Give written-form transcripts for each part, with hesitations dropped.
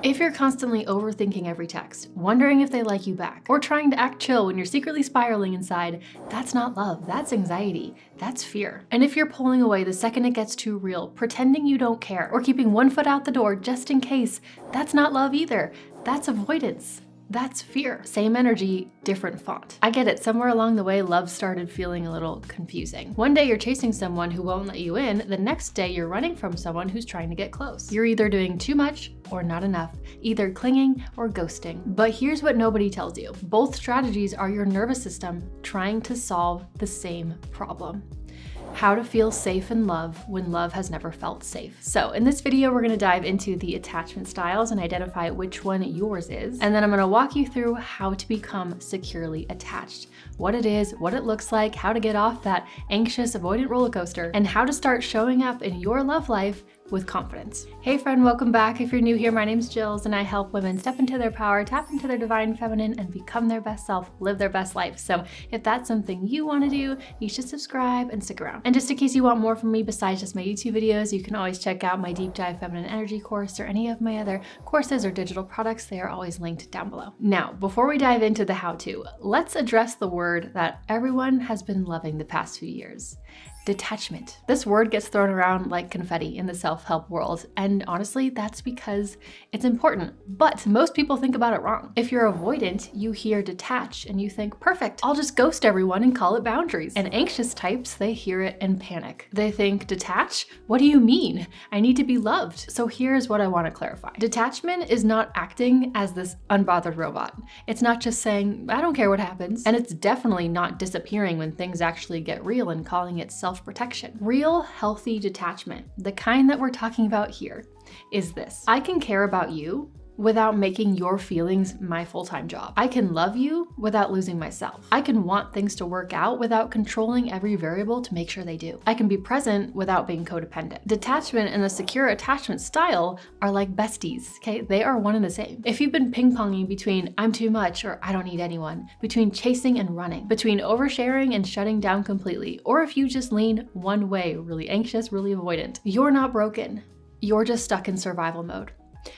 If you're constantly overthinking every text, wondering if they like you back, or trying to act chill when you're secretly spiraling inside, that's not love, that's anxiety, that's fear. And if you're pulling away the second it gets too real, pretending you don't care, or keeping one foot out the door just in case, that's not love either, that's avoidance. That's fear. Same energy, different font. I get it, somewhere along the way, love started feeling a little confusing. One day you're chasing someone who won't let you in, the next day you're running from someone who's trying to get close. You're either doing too much or not enough, either clinging or ghosting. But here's what nobody tells you. Both strategies are your nervous system trying to solve the same problem. How to feel safe in love when love has never felt safe. So in this video, we're gonna dive into the attachment styles and identify which one yours is. And then I'm gonna walk you through how to become securely attached, what it is, what it looks like, how to get off that anxious, avoidant roller coaster, and how to start showing up in your love life with confidence. Hey friend, welcome back. If you're new here, my name's Jillz and I help women step into their power, tap into their divine feminine, and become their best self, live their best life. So if that's something you want to do, you should subscribe and stick around. And just in case you want more from me besides just my YouTube videos, you can always check out my deep dive feminine energy course or any of my other courses or digital products. They are always linked down below. Now, before we dive into the how-to, let's address the word that everyone has been loving the past few years. Detachment. This word gets thrown around like confetti in the self-help world, and honestly, that's because it's important, but most people think about it wrong. If you're avoidant, you hear detach and you think, perfect, I'll just ghost everyone and call it boundaries. And anxious types, they hear it and panic. They think, detach? What do you mean? I need to be loved. So here's what I want to clarify. Detachment is not acting as this unbothered robot. It's not just saying, I don't care what happens. And it's definitely not disappearing when things actually get real and calling it self-protection. Real healthy detachment, the kind that we're talking about here, is this. I can care about you without making your feelings my full-time job. I can love you without losing myself. I can want things to work out without controlling every variable to make sure they do. I can be present without being codependent. Detachment and the secure attachment style are like besties, okay? They are one and the same. If you've been ping-ponging between I'm too much or I don't need anyone, between chasing and running, between oversharing and shutting down completely, or if you just lean one way, really anxious, really avoidant, you're not broken. You're just stuck in survival mode.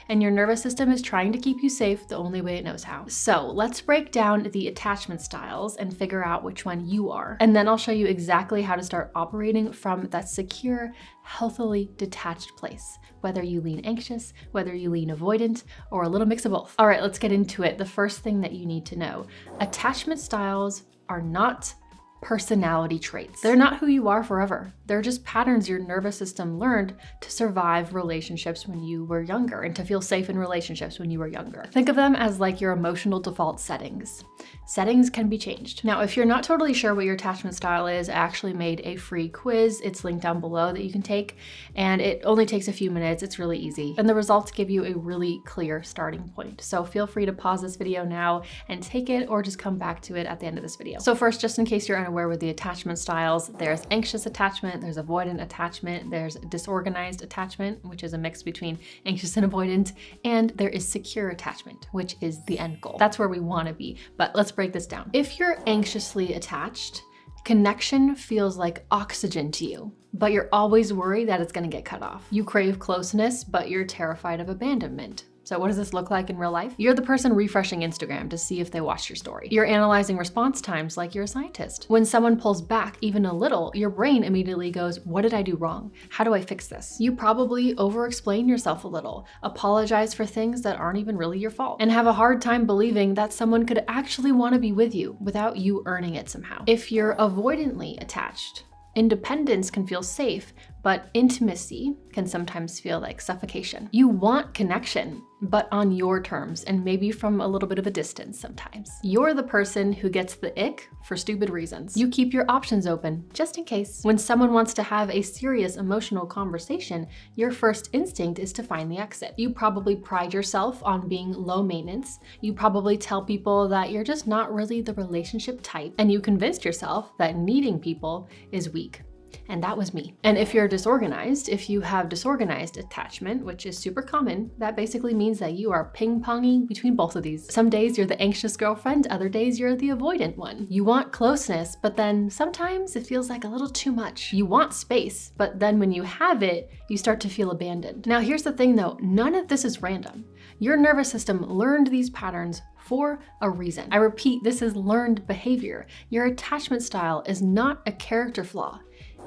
And your nervous system is trying to keep you safe the only way it knows how. So let's break down the attachment styles and figure out which one you are. And then I'll show you exactly how to start operating from that secure, healthily detached place, whether you lean anxious, whether you lean avoidant, or a little mix of both. All right, let's get into it. The first thing that you need to know, attachment styles are not personality traits. They're not who you are forever. They're just patterns your nervous system learned to survive relationships when you were younger and to feel safe in relationships when you were younger. Think of them as like your emotional default settings. Settings can be changed. Now, if you're not totally sure what your attachment style is, I actually made a free quiz. It's linked down below that you can take, and it only takes a few minutes. It's really easy. And the results give you a really clear starting point. So feel free to pause this video now and take it, or just come back to it at the end of this video. So first, just in case you're unaware with the attachment styles, there's anxious attachment, there's avoidant attachment, there's disorganized attachment, which is a mix between anxious and avoidant, and there is secure attachment, which is the end goal. That's where we want to be. But let's break this down. If you're anxiously attached, connection feels like oxygen to you, but you're always worried that it's going to get cut off. You crave closeness, but you're terrified of abandonment. So what does this look like in real life? You're the person refreshing Instagram to see if they watched your story. You're analyzing response times like you're a scientist. When someone pulls back even a little, your brain immediately goes, what did I do wrong? How do I fix this? You probably over-explain yourself a little, apologize for things that aren't even really your fault, and have a hard time believing that someone could actually want to be with you without you earning it somehow. If you're avoidantly attached, independence can feel safe, but intimacy can sometimes feel like suffocation. You want connection, but on your terms, and maybe from a little bit of a distance sometimes. You're the person who gets the ick for stupid reasons. You keep your options open, just in case. When someone wants to have a serious emotional conversation, your first instinct is to find the exit. You probably pride yourself on being low maintenance. You probably tell people that you're just not really the relationship type, and you convinced yourself that needing people is weak. And that was me. And if you're disorganized, if you have disorganized attachment, which is super common, that basically means that you are ping-ponging between both of these. Some days you're the anxious girlfriend, other days you're the avoidant one. You want closeness, but then sometimes it feels like a little too much. You want space, but then when you have it, you start to feel abandoned. Now here's the thing though, none of this is random. Your nervous system learned these patterns for a reason. I repeat, this is learned behavior. Your attachment style is not a character flaw.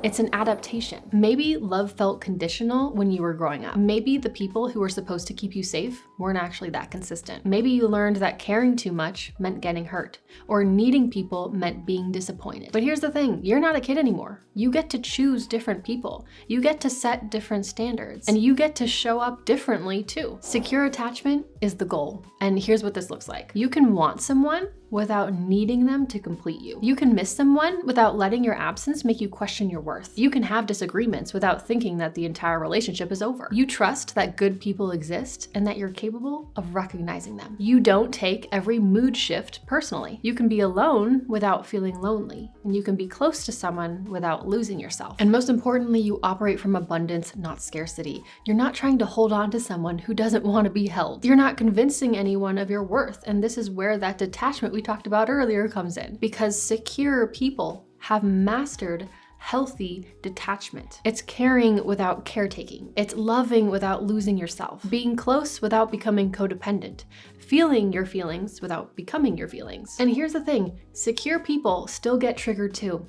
It's an adaptation. Maybe love felt conditional when you were growing up. Maybe the people who were supposed to keep you safe weren't actually that consistent. Maybe you learned that caring too much meant getting hurt, or needing people meant being disappointed. But here's the thing, you're not a kid anymore. You get to choose different people. You get to set different standards, and you get to show up differently too. Secure attachment is the goal. And here's what this looks like. You can want someone without needing them to complete you. You can miss someone without letting your absence make you question your worth. You can have disagreements without thinking that the entire relationship is over. You trust that good people exist and that you're capable of recognizing them. You don't take every mood shift personally. You can be alone without feeling lonely, and you can be close to someone without losing yourself. And most importantly, you operate from abundance, not scarcity. You're not trying to hold on to someone who doesn't want to be held. You're not convincing anyone of your worth, and this is where that detachment we talked about earlier comes in, because secure people have mastered healthy detachment. It's caring without caretaking. It's loving without losing yourself. Being close without becoming codependent. Feeling your feelings without becoming your feelings. And here's the thing, secure people still get triggered too.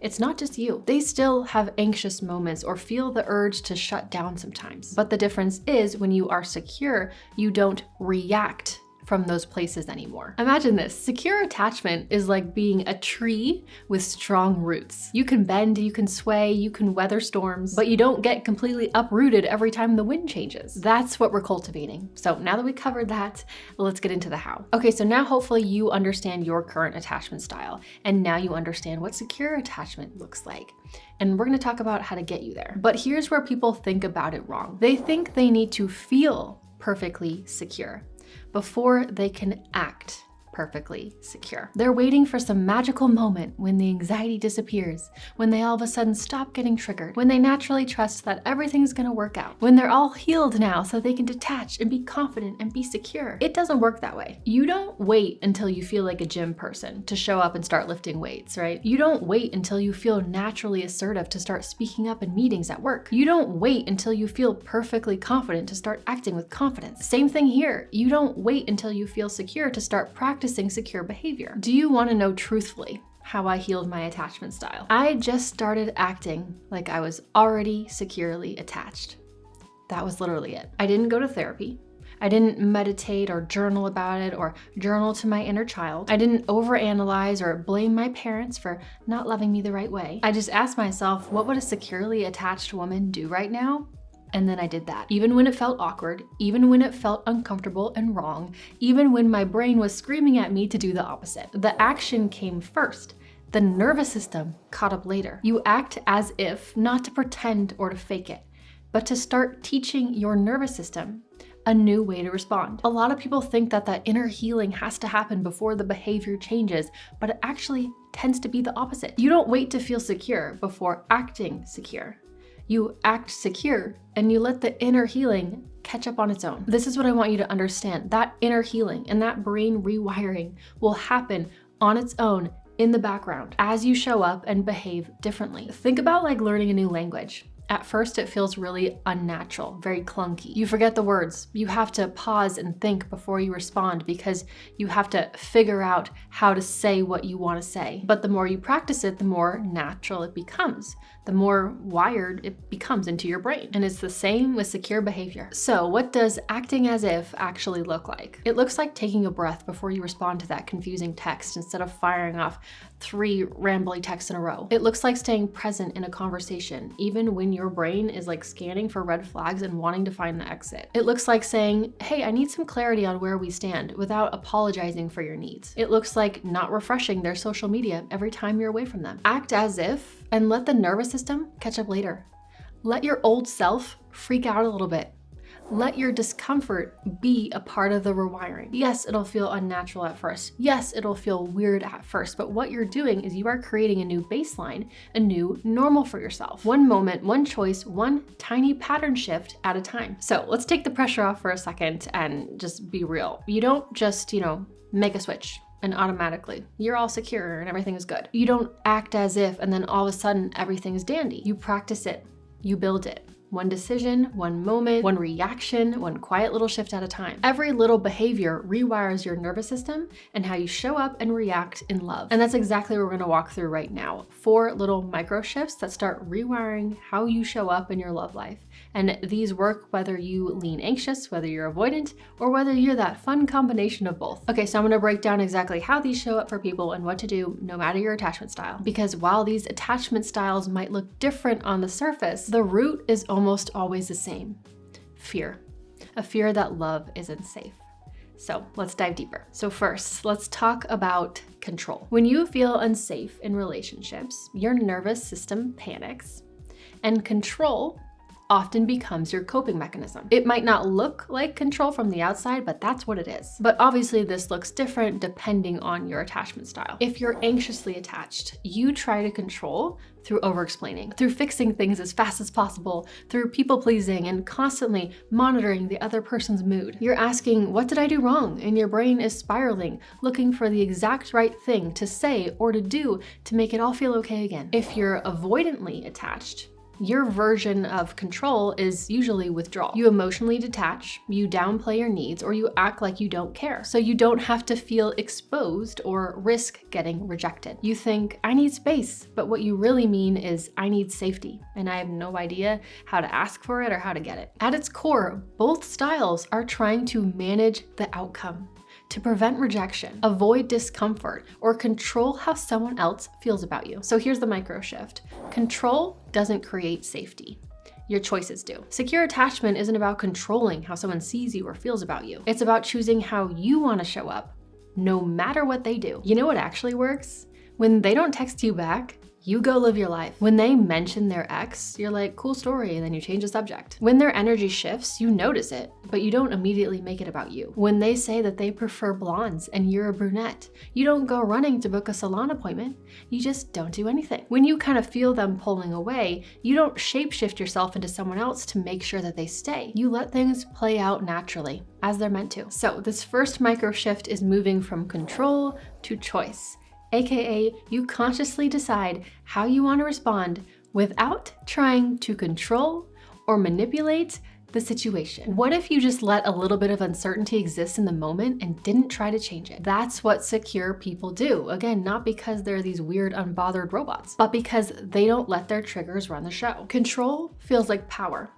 It's not just you. They still have anxious moments or feel the urge to shut down sometimes. But the difference is when you are secure, you don't react from those places anymore. Imagine this, secure attachment is like being a tree with strong roots. You can bend, you can sway, you can weather storms, but you don't get completely uprooted every time the wind changes. That's what we're cultivating. So now that we covered that, let's get into the how. Okay, so now hopefully you understand your current attachment style, and now you understand what secure attachment looks like. And we're gonna talk about how to get you there. But here's where people think about it wrong. They think they need to feel perfectly secure before they can act perfectly secure. They're waiting for some magical moment when the anxiety disappears, when they all of a sudden stop getting triggered, when they naturally trust that everything's gonna work out, when they're all healed now so they can detach and be confident and be secure. It doesn't work that way. You don't wait until you feel like a gym person to show up and start lifting weights, right? You don't wait until you feel naturally assertive to start speaking up in meetings at work. You don't wait until you feel perfectly confident to start acting with confidence. Same thing here. You don't wait until you feel secure to start practicing secure behavior. Do you want to know truthfully how I healed my attachment style? I just started acting like I was already securely attached. That was literally it. I didn't go to therapy. I didn't meditate or journal about it or journal to my inner child. I didn't overanalyze or blame my parents for not loving me the right way. I just asked myself, what would a securely attached woman do right now? And then I did that. Even when it felt awkward, even when it felt uncomfortable and wrong, even when my brain was screaming at me to do the opposite. The action came first. The nervous system caught up later. You act as if, not to pretend or to fake it, but to start teaching your nervous system a new way to respond. A lot of people think that that inner healing has to happen before the behavior changes, but it actually tends to be the opposite. You don't wait to feel secure before acting secure. You act secure and you let the inner healing catch up on its own. This is what I want you to understand. That inner healing and that brain rewiring will happen on its own in the background as you show up and behave differently. Think about like learning a new language. At first, it feels really unnatural, very clunky. You forget the words. You have to pause and think before you respond because you have to figure out how to say what you want to say. But the more you practice it, the more natural it becomes, the more wired it becomes into your brain. And it's the same with secure behavior. So what does acting as if actually look like? It looks like taking a breath before you respond to that confusing text instead of firing off 3 rambly texts in a row. It looks like staying present in a conversation, even when your brain is like scanning for red flags and wanting to find the exit. It looks like saying, hey, I need some clarity on where we stand without apologizing for your needs. It looks like not refreshing their social media every time you're away from them. Act as if and let the nervous system catch up later. Let your old self freak out a little bit. Let your discomfort be a part of the rewiring. Yes, it'll feel unnatural at first. Yes, it'll feel weird at first, but what you're doing is you are creating a new baseline, a new normal for yourself. One moment, one choice, one tiny pattern shift at a time. So let's take the pressure off for a second and just be real. You don't just, make a switch and automatically you're all secure and everything is good. You don't act as if and then all of a sudden everything's dandy. You practice it, you build it. One decision, one moment, one reaction, one quiet little shift at a time. Every little behavior rewires your nervous system and how you show up and react in love. And that's exactly what we're gonna walk through right now. 4 little micro shifts that start rewiring how you show up in your love life. And these work whether you lean anxious, whether you're avoidant, or whether you're that fun combination of both. Okay, so I'm gonna break down exactly how these show up for people and what to do no matter your attachment style. Because while these attachment styles might look different on the surface, the root is almost always the same: fear. A fear that love isn't safe. So let's dive deeper. So first, let's talk about control. When you feel unsafe in relationships, your nervous system panics, and control often becomes your coping mechanism. It might not look like control from the outside, but that's what it is. But obviously this looks different depending on your attachment style. If you're anxiously attached, you try to control through over-explaining, through fixing things as fast as possible, through people-pleasing and constantly monitoring the other person's mood. You're asking, what did I do wrong? And your brain is spiraling, looking for the exact right thing to say or to do to make it all feel okay again. If you're avoidantly attached, your version of control is usually withdrawal. You emotionally detach, you downplay your needs, or you act like you don't care. So you don't have to feel exposed or risk getting rejected. You think, I need space, but what you really mean is, I need safety, and I have no idea how to ask for it or how to get it. At its core, both styles are trying to manage the outcome, to prevent rejection, avoid discomfort, or control how someone else feels about you. So here's the micro shift. Control doesn't create safety. Your choices do. Secure attachment isn't about controlling how someone sees you or feels about you. It's about choosing how you want to show up, no matter what they do. You know what actually works? When they don't text you back, you go live your life. When they mention their ex, you're like, cool story, and then you change the subject. When their energy shifts, you notice it, but you don't immediately make it about you. When they say that they prefer blondes and you're a brunette, you don't go running to book a salon appointment, you just don't do anything. When you kind of feel them pulling away, you don't shapeshift yourself into someone else to make sure that they stay. You let things play out naturally, as they're meant to. So this first micro shift is moving from control to choice. AKA, you consciously decide how you want to respond without trying to control or manipulate the situation. What if you just let a little bit of uncertainty exist in the moment and didn't try to change it? That's what secure people do. Again, not because they're these weird, unbothered robots, but because they don't let their triggers run the show. Control feels like power.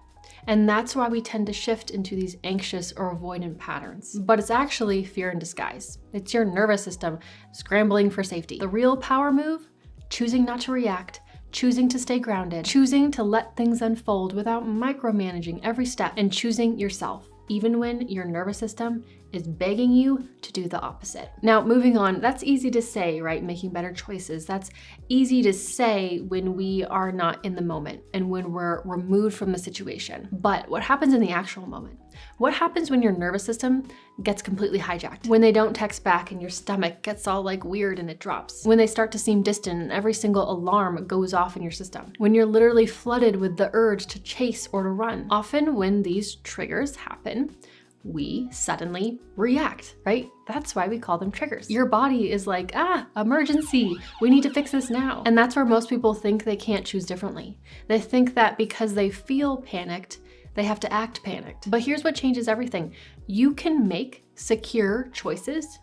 And that's why we tend to shift into these anxious or avoidant patterns. But it's actually fear in disguise. It's your nervous system scrambling for safety. The real power move, choosing not to react, choosing to stay grounded, choosing to let things unfold without micromanaging every step, and choosing yourself, even when your nervous system is begging you to do the opposite. Now, moving on, that's easy to say, right? Making better choices. That's easy to say when we are not in the moment and when we're removed from the situation. But what happens in the actual moment? What happens when your nervous system gets completely hijacked? When they don't text back and your stomach gets all like weird and it drops? When they start to seem distant and every single alarm goes off in your system? When you're literally flooded with the urge to chase or to run? Often when these triggers happen, we suddenly react, right? That's why we call them triggers. Your body is like, emergency, we need to fix this now. And that's where most people think they can't choose differently. They think that because they feel panicked, they have to act panicked. But here's what changes everything. You can make secure choices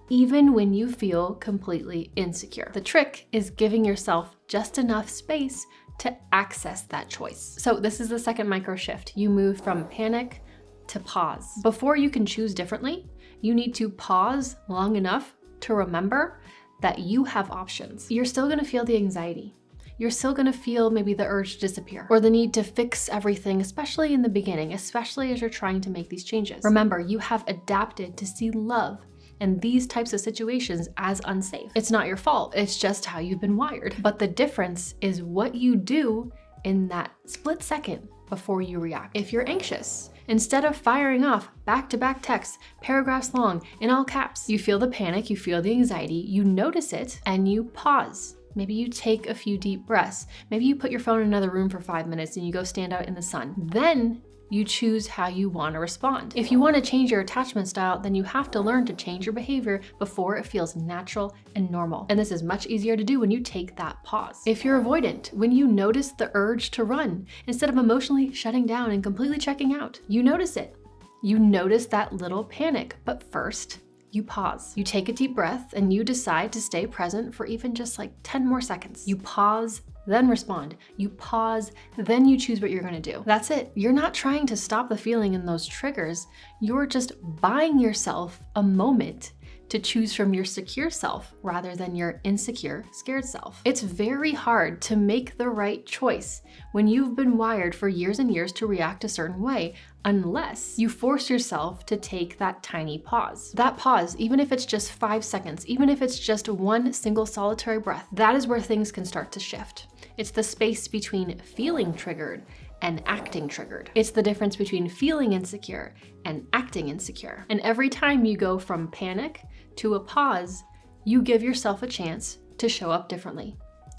even when you feel completely insecure. The trick is giving yourself just enough space to access that choice. So this is the second micro shift. You move from panic to pause. Before you can choose differently, you need to pause long enough to remember that you have options. You're still gonna feel the anxiety. You're still gonna feel maybe the urge to disappear or the need to fix everything, especially in the beginning, especially as you're trying to make these changes. Remember, you have adapted to see love and these types of situations as unsafe. It's not your fault, it's just how you've been wired. But the difference is what you do in that split second before you react. If you're anxious, Instead of firing off back-to-back texts, paragraphs long, in all caps, you feel the panic, you feel the anxiety, you notice it, and you pause. Maybe you take a few deep breaths. Maybe you put your phone in another room for 5 minutes and you go stand out in the sun. Then you choose how you want to respond. If you want to change your attachment style, then you have to learn to change your behavior before it feels natural and normal. And this is much easier to do when you take that pause. If you're avoidant, when you notice the urge to run, instead of emotionally shutting down and completely checking out, you notice it. You notice that little panic, but first, you pause. You take a deep breath and you decide to stay present for even just like 10 more seconds. You pause, then respond. You pause, then you choose what you're gonna do. That's it. You're not trying to stop the feeling in those triggers. You're just buying yourself a moment to choose from your secure self rather than your insecure, scared self. It's very hard to make the right choice when you've been wired for years and years to react a certain way, unless you force yourself to take that tiny pause. That pause, even if it's just 5 seconds, even if it's just one single solitary breath, that is where things can start to shift. It's the space between feeling triggered and acting triggered. It's the difference between feeling insecure and acting insecure. And every time you go from panic to a pause, you give yourself a chance to show up differently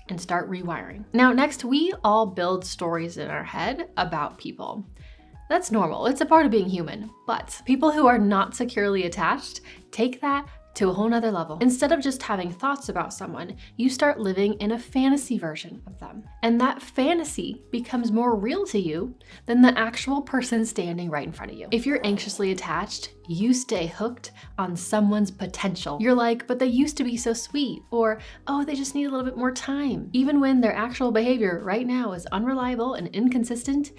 and start rewiring. Now, next, we all build stories in our head about people. That's normal, it's a part of being human, but people who are not securely attached take that to a whole nother level. Instead of just having thoughts about someone, you start living in a fantasy version of them. And that fantasy becomes more real to you than the actual person standing right in front of you. If you're anxiously attached, you stay hooked on someone's potential. You're like, but they used to be so sweet, or, oh, they just need a little bit more time. Even when their actual behavior right now is unreliable and inconsistent,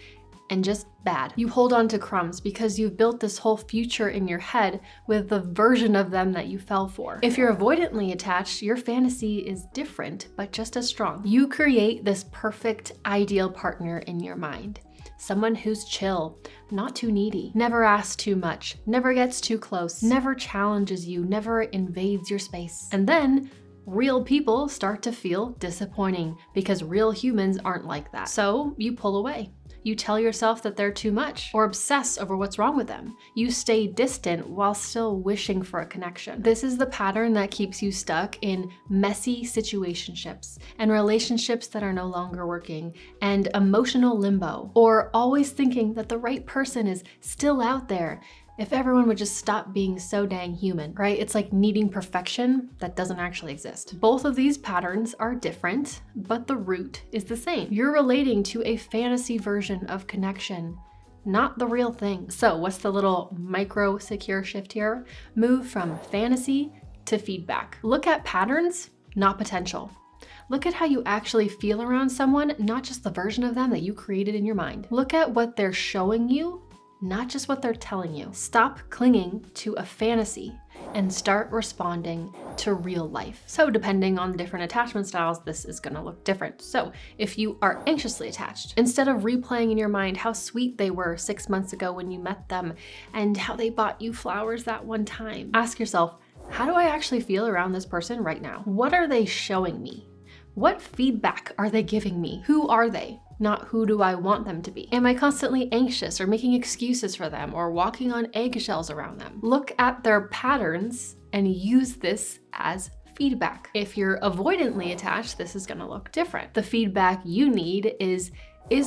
and just bad. You hold on to crumbs because you've built this whole future in your head with the version of them that you fell for. If you're avoidantly attached, your fantasy is different, but just as strong. You create this perfect, ideal partner in your mind. Someone who's chill, not too needy, never asks too much, never gets too close, never challenges you, never invades your space. And then real people start to feel disappointing because real humans aren't like that. So you pull away. You tell yourself that they're too much or obsess over what's wrong with them. You stay distant while still wishing for a connection. This is the pattern that keeps you stuck in messy situationships and relationships that are no longer working and emotional limbo, or always thinking that the right person is still out there. If everyone would just stop being so dang human, right? It's like needing perfection that doesn't actually exist. Both of these patterns are different, but the root is the same. You're relating to a fantasy version of connection, not the real thing. So what's the little micro secure shift here? Move from fantasy to feedback. Look at patterns, not potential. Look at how you actually feel around someone, not just the version of them that you created in your mind. Look at what they're showing you, not just what they're telling you. Stop clinging to a fantasy and start responding to real life. So depending on the different attachment styles, this is gonna look different. So if you are anxiously attached, instead of replaying in your mind how sweet they were 6 months ago when you met them and how they bought you flowers that one time, ask yourself, how do I actually feel around this person right now? What are they showing me? What feedback are they giving me? Who are they? Not who do I want them to be? Am I constantly anxious or making excuses for them or walking on eggshells around them? Look at their patterns and use this as feedback. If you're avoidantly attached, this is gonna look different. The feedback you need is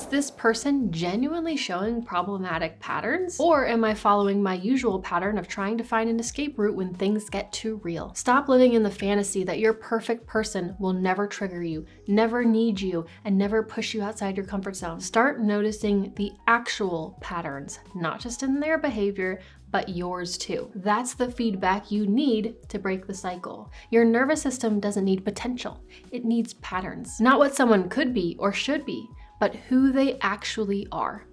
this person genuinely showing problematic patterns? Or am I following my usual pattern of trying to find an escape route when things get too real? Stop living in the fantasy that your perfect person will never trigger you, never need you, and never push you outside your comfort zone. Start noticing the actual patterns, not just in their behavior, but yours too. That's the feedback you need to break the cycle. Your nervous system doesn't need potential, it needs patterns. Not what someone could be or should be, but who they actually are,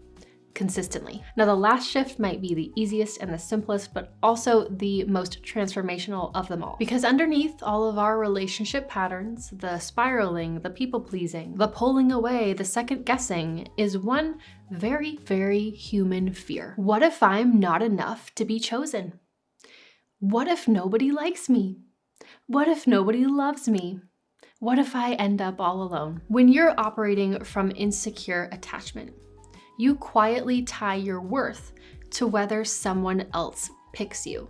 consistently. Now, the last shift might be the easiest and the simplest, but also the most transformational of them all. Because underneath all of our relationship patterns, the spiraling, the people-pleasing, the pulling away, the second-guessing, is one very, very human fear. What if I'm not enough to be chosen? What if nobody likes me? What if nobody loves me? What if I end up all alone? When you're operating from insecure attachment, you quietly tie your worth to whether someone else picks you.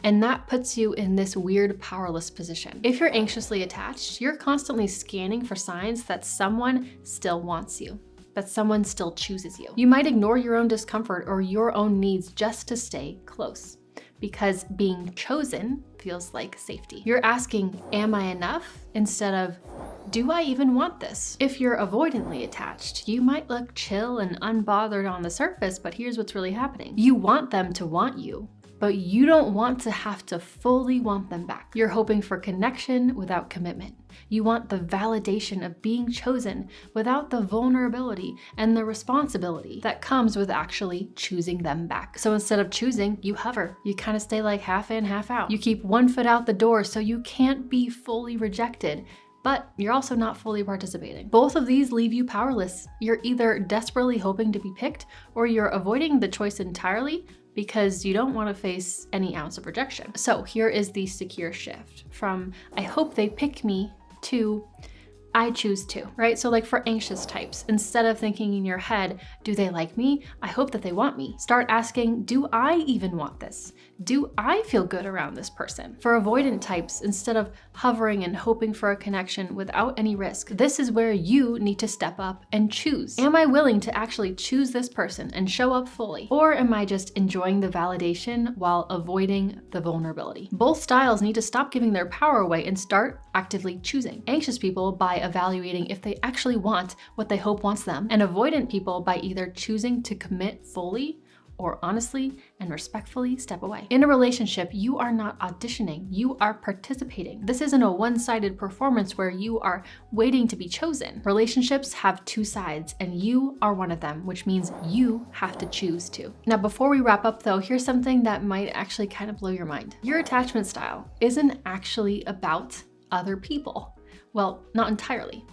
And that puts you in this weird powerless position. If you're anxiously attached, you're constantly scanning for signs that someone still wants you, that someone still chooses you. You might ignore your own discomfort or your own needs just to stay close, because being chosen feels like safety. You're asking, am I enough? Instead of, do I even want this? If you're avoidantly attached, you might look chill and unbothered on the surface, but here's what's really happening. You want them to want you, but you don't want to have to fully want them back. You're hoping for connection without commitment. You want the validation of being chosen without the vulnerability and the responsibility that comes with actually choosing them back. So instead of choosing, you hover. You kind of stay like half in, half out. You keep one foot out the door so you can't be fully rejected, but you're also not fully participating. Both of these leave you powerless. You're either desperately hoping to be picked, or you're avoiding the choice entirely because you don't want to face any ounce of rejection. So here is the secure shift from I hope they pick me to I choose to, right? So like for anxious types, instead of thinking in your head, do they like me? I hope that they want me. Start asking, do I even want this? Do I feel good around this person? For avoidant types, instead of hovering and hoping for a connection without any risk, this is where you need to step up and choose. Am I willing to actually choose this person and show up fully? Or am I just enjoying the validation while avoiding the vulnerability? Both styles need to stop giving their power away and start actively choosing. Anxious people by evaluating if they actually want what they hope wants them, and avoidant people by either choosing to commit fully or honestly and respectfully step away. In a relationship, you are not auditioning, you are participating. This isn't a one-sided performance where you are waiting to be chosen. Relationships have two sides, and you are one of them, which means you have to choose to. Now, before we wrap up though, here's something that might actually kind of blow your mind. Your attachment style isn't actually about other people. Well, not entirely.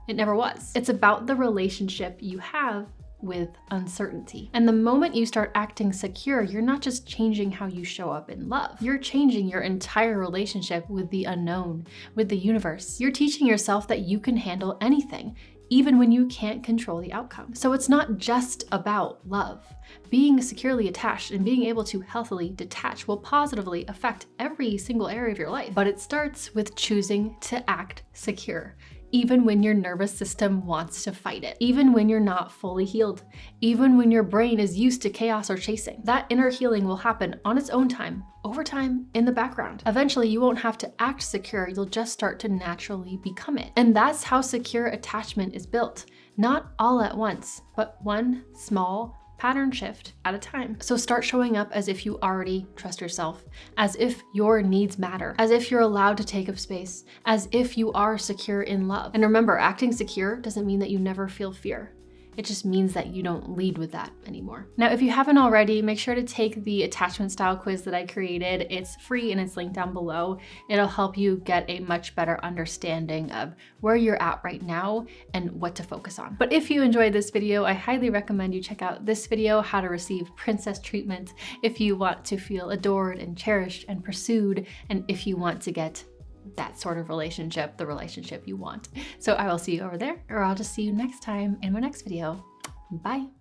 It never was. It's about the relationship you have with uncertainty. And the moment you start acting secure, you're not just changing how you show up in love. You're changing your entire relationship with the unknown, with the universe. You're teaching yourself that you can handle anything, even when you can't control the outcome. So it's not just about love. Being securely attached and being able to healthily detach will positively affect every single area of your life. But it starts with choosing to act secure, even when your nervous system wants to fight it, even when you're not fully healed, even when your brain is used to chaos or chasing. That inner healing will happen on its own time, over time, in the background. Eventually, you won't have to act secure, you'll just start to naturally become it. And that's how secure attachment is built. Not all at once, but one small pattern shift at a time. So start showing up as if you already trust yourself, as if your needs matter, as if you're allowed to take up space, as if you are secure in love. And remember, acting secure doesn't mean that you never feel fear. It just means that you don't lead with that anymore. Now, if you haven't already, make sure to take the attachment style quiz that I created. It's free and it's linked down below. It'll help you get a much better understanding of where you're at right now and what to focus on. But if you enjoyed this video, I highly recommend you check out this video, how to receive princess treatment, if you want to feel adored and cherished and pursued, and if you want to get that sort of relationship, the relationship you want. So I will see you over there, or I'll just see you next time in my next video. Bye.